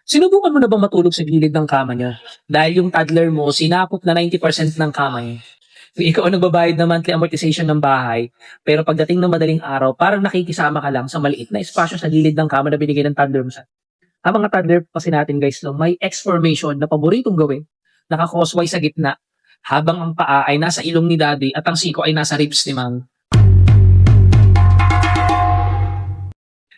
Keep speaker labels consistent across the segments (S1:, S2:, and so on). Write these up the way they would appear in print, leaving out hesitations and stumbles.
S1: Sinubukan mo na bang matulog sa gilid ng kama niya? Dahil yung toddler mo, sinakop na 90% ng kama niya. Ikaw ang nagbabayad ng monthly amortization ng bahay, pero pagdating ng madaling araw, parang nakikisama ka lang sa maliit na espasyo sa gilid ng kama na binigay ng toddler mo sa. Ang mga toddler kasi natin guys, no, may X-formation na paboritong gawin, naka-crosswise sa gitna, habang ang paa ay nasa ilong ni daddy at ang siko ay nasa ribs ni mom.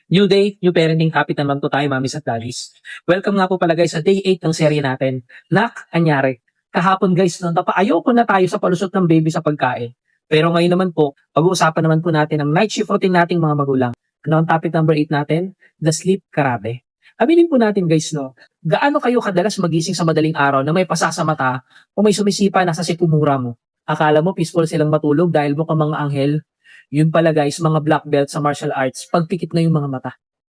S1: New day, new parenting, happy naman po tayo, mamis at daddies. Welcome nga po pala guys sa day 8 ng serye natin. Nak, anyari. Kahapon guys, no, ayoko na tayo sa palusot ng baby sa pagkain. Pero ngayon naman po, pag-uusapan naman po natin ang night shift routine nating mga magulang. Ano ang topic number 8 natin? The sleep karate. Aminin po natin guys, no, gaano kayo kadalas magising sa madaling araw na may pasa sa mata o may sumisipa nasa sikmura mo? Akala mo peaceful silang matulog dahil mukhang mga anghel? Yun pala guys, mga black belt sa martial arts, pagpikit na yung mga mata.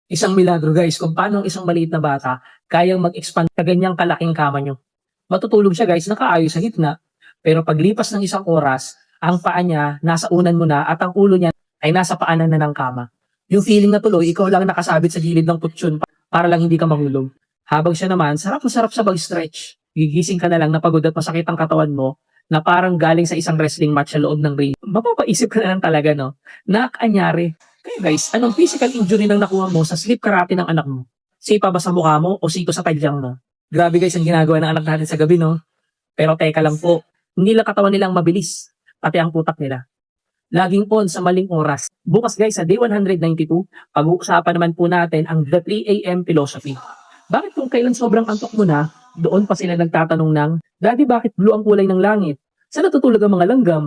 S1: Isang milagro guys, kung paano ang isang maliit na bata kayang mag-expand sa ganyang kalaking kama nyo. Matutulog siya guys, nakaayos sa gitna. Pero paglipas ng isang oras, ang paa niya nasa unan mo na at ang ulo niya ay nasa paanan na ng kama. Yung feeling na tuloy, ikaw lang nakasabit sa gilid ng kutsyon para lang hindi ka mahulog. Habang siya naman, sarap na sarap sa pag-stretch. Gigising ka na lang na pagod at masakit ang katawan mo, na parang galing sa isang wrestling match sa loob ng ring. Mapapaisip ka na lang talaga, no? Nakanyari. Kaya guys, anong physical injury nang nakuha mo sa sleep karate ng anak mo? Sipa ba sa mukha mo o sito sa tadyang mo? Grabe guys ang ginagawa ng anak natin sa gabi, no? Pero teka lang po, hindi lang katawan nilang mabilis, pati ang putak nila. Laging on sa maling oras. Bukas guys, sa day 192, pag-uusapan naman po natin ang The 3 AM philosophy. Bakit kung kailan sobrang antok mo na, doon pa sila nagtatanong ng, Daddy, bakit blue ang kulay ng langit? Saan natutulog ang mga langgam?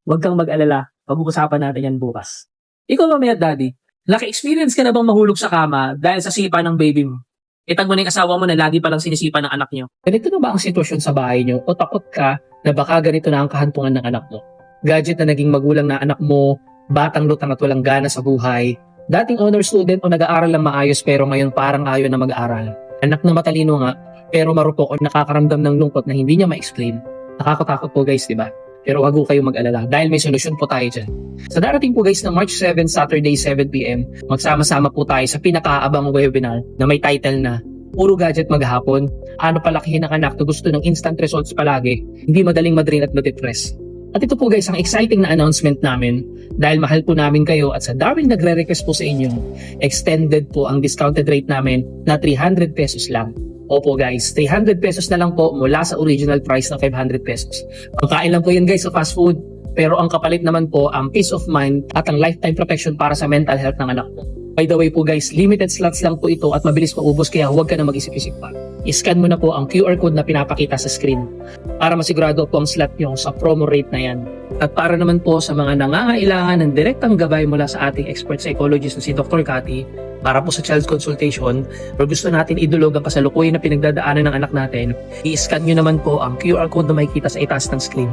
S1: Huwag kang mag-alala, pag-uusapan natin yan bukas. Ikaw mamaya, Daddy, naka-experience ka na bang mahulog sa kama dahil sa sipa ng baby mo? Itag mo na yung asawa mo na lagi palang sinisipa ng anak niyo. Ganito na ba ang sitwasyon sa bahay niyo o takot ka na baka ganito na ang kahantungan ng anak mo? Gadget na naging magulang na anak mo, batang lutang at walang gana sa buhay, dating honor student o nag-aaral lang maayos pero ngayon parang ayaw na mag-aaral. Anak na matalino nga, pero marupok o nakakaramdam ng lungkot na hindi niya ma-explain. Nakakatakot po guys, di ba? Pero wag po kayong mag-alala dahil may solusyon po tayo dyan. Sa darating po guys na March 7, Saturday 7pm, magsama-sama po tayo sa pinakaabang webinar na may title na Puro Gadget Maghapon, Ano Palakihin ang Anak na Gusto ng Instant Results Palagi, Hindi Madaling Madrin at Madepress. At ito po guys ang exciting na announcement namin dahil mahal po namin kayo at sa daming nagre-request po sa inyo, extended po ang discounted rate namin na 300 pesos lang. Opo guys, 300 pesos na lang po mula sa original price na 500 pesos. Pagkain lang po yan guys sa fast food, pero ang kapalit naman po ang peace of mind at ang lifetime protection para sa mental health ng anak mo. By the way po guys, limited slots lang po ito at mabilis maubos kaya huwag ka na mag-isip-isip pa. I-scan mo na po ang QR code na pinapakita sa screen para masigurado po ang slot nyo sa promo rate na yan. At para naman po sa mga nangangailangan ng direktang gabay mula sa ating expert psychologist na si Dr. Cathy para po sa child consultation or gusto natin idulog ang kasalukuyan na pinagdadaanan ng anak natin, i-scan nyo naman po ang QR code na makikita sa itaas ng screen.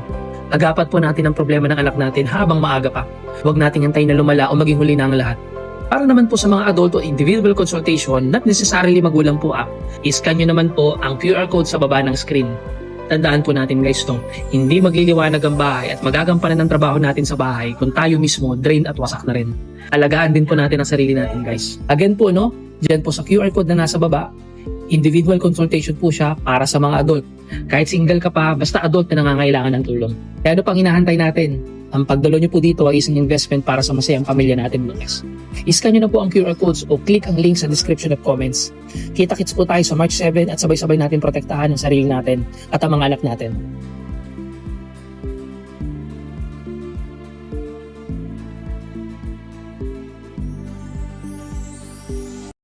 S1: Agapat po natin ang problema ng anak natin habang maaga pa. Huwag nating hintayin na lumala o maging huli na ang lahat. Para naman po sa mga adult o individual consultation, not necessarily magulang po i-scan nyo naman po ang QR code sa baba ng screen. Tandaan po natin guys to, hindi magliliwanag ang bahay at magagampanan ng trabaho natin sa bahay kung tayo mismo drain at wasak na rin. Alagaan din po natin ang sarili natin guys. Again po no, dyan po sa QR code na nasa baba, individual consultation po siya para sa mga adult. Kahit single ka pa, basta adult na nangangailangan ng tulong. Kaya ano pang hinahantay natin? Ang pagdalo nyo po dito ay isang investment para sa masayang pamilya natin bukas. I-scan nyo na po ang QR codes o click ang link sa description at comments. Kita-kits po tayo sa March 7 at sabay-sabay natin protektahan ang sarili natin at ang mga anak natin.